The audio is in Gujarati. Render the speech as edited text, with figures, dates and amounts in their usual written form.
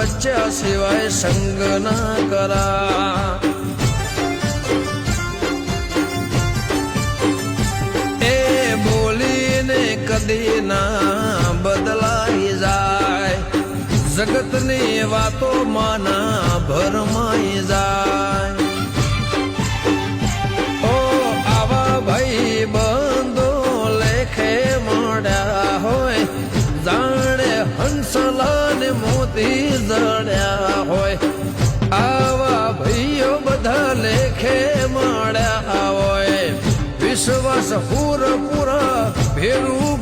રચ્યા સિવાય સંગ ના કરા. એ બોલીને કદી ના બદલાઈ જાય, જગતની વાતો માના ભરમાઈ જાય. ઓ આવા ભાઈ બંધો લેખે મળ્યા હોય, જાણે હંસલા ને મોતી જડ્યા હોય. આવા ભાઈઓ બધા લેખે મળ્યા હોય, વિશ્વાસ પૂરા ભેરું